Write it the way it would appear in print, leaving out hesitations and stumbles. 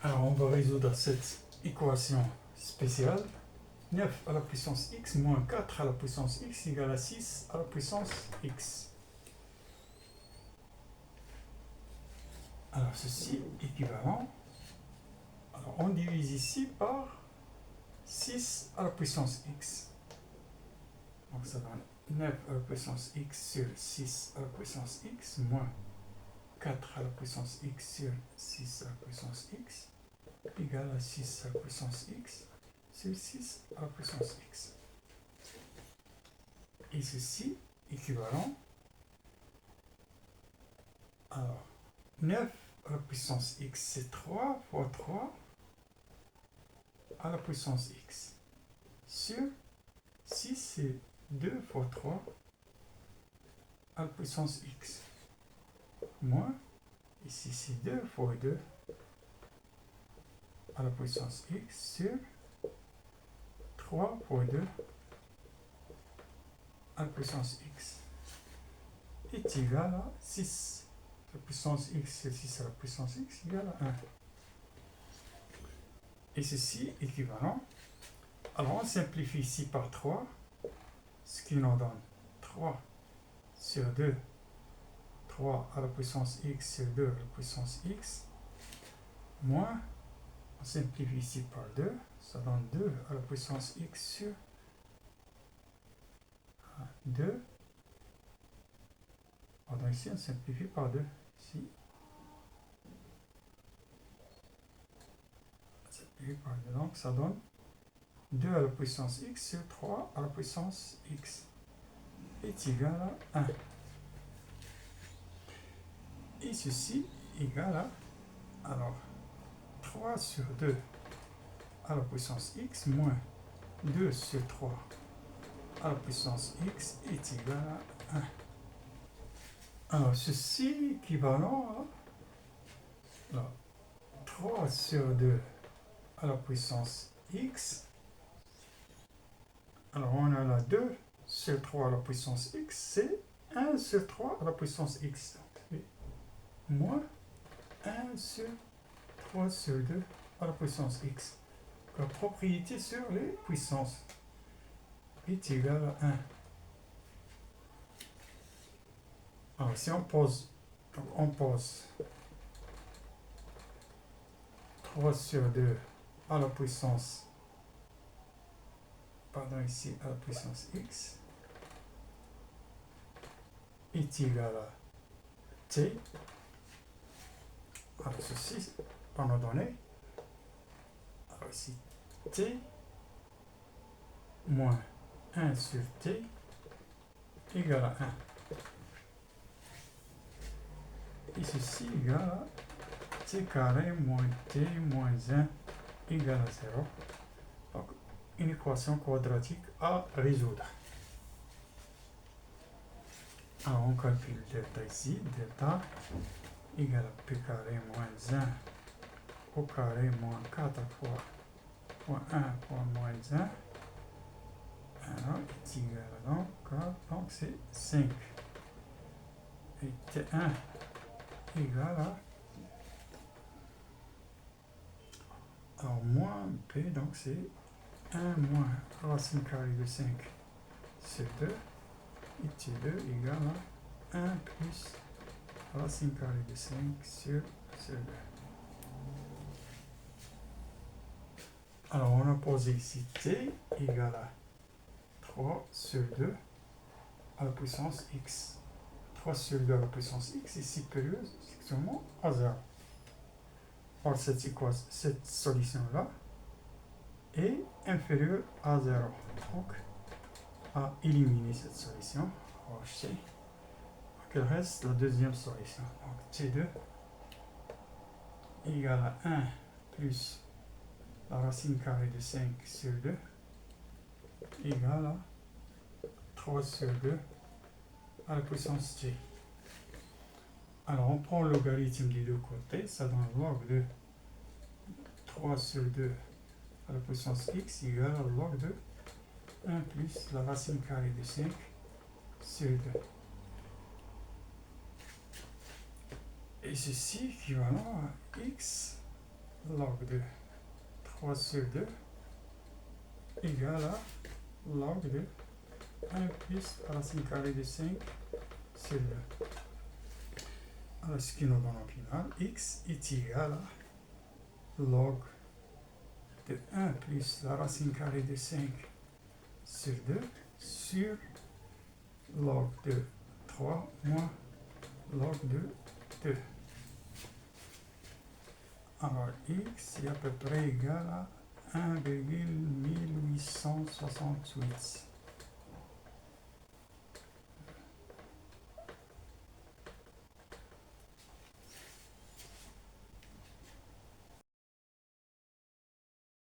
Alors, on va résoudre cette équation spéciale. 9 à la puissance x moins 4 à la puissance x égale à 6 à la puissance x. Alors, ceci est équivalent. Alors, on divise ici par 6 à la puissance x. Donc, ça donne 9 à la puissance x sur 6 à la puissance x moins 4 à la puissance x sur 6 à la puissance x égale à 6 à la puissance x sur 6 à la puissance x. Et ceci équivalent. Alors, 9 à la puissance x, c'est 3 fois 3 à la puissance x sur 6, c'est 2 fois 3 à la puissance x moins, ici c'est 2 fois 2 à la puissance x sur 3 fois 2 à la puissance x est égal à 6 à la puissance x sur 6 à la puissance x égale à 1. Et ceci est équivalent. Alors on simplifie ici par 3, ce qui nous donne 3 sur 2, 3 à la puissance x sur 2 à la puissance x, moins, on simplifie ici par 2, ça donne 2 à la puissance x sur 2. Alors ici on simplifie par 2, ici. On simplifie par 2, donc ça donne 2 à la puissance x sur 3 à la puissance x est égal à 1. Et ceci égale à, alors, 3 sur 2 à la puissance x moins 2 sur 3 à la puissance x est égal à 1. Alors, ceci est équivalent à 3 sur 2 à la puissance x. Alors, on a là 2 sur 3 à la puissance x, c'est 1 sur 3 à la puissance x. Donc, moins 1 sur 3 sur 2 à la puissance x. La propriété sur les puissances est égale à 1. Alors, si on pose, donc on pose 3 sur 2 à la puissance, pardon, ici à la puissance x, est égal à t. Alors, ceci, par nos données, alors ici, t moins 1 sur t égale à 1. Et ceci égale à t carré moins t moins 1 égale à 0. Donc, une équation quadratique à résoudre. Alors, on calcule delta ici. Delta égale à p carré moins 1 au carré moins 4 fois moins 1 fois moins 1. Alors, est égal à donc 4, donc c'est 5. Et t1 égale à, alors moins p, donc c'est 1 moins racine carrée de 5 sur 2. Et t2 égale à 1 plus racine carrée de 5 sur 2. Alors, on a posé ici t égale à 3 sur 2 à la puissance x. 3 sur 2 à la puissance x est supérieur strictement à 0. Or, cette solution-là est inférieure à 0. Donc, à éliminer cette solution, on va rejeter. Donc, il reste la deuxième solution. Donc, t2 égale à 1 plus la racine carrée de 5 sur 2 égale à 3 sur 2 à la puissance t. Alors, on prend le logarithme des deux côtés, ça donne log de 3 sur 2 à la puissance x égale à log de 1 plus la racine carrée de 5 sur 2. Et ceci équivalent à x log de 3 sur 2 égale à log de 1 plus racine carrée de 5 sur 2. Alors, ce qui nous donne au final, x est égal à log de 1 plus la racine carrée de 5 sur 2 sur log de 3 moins log de 2. Alors, x est à peu près égal à 1,1868.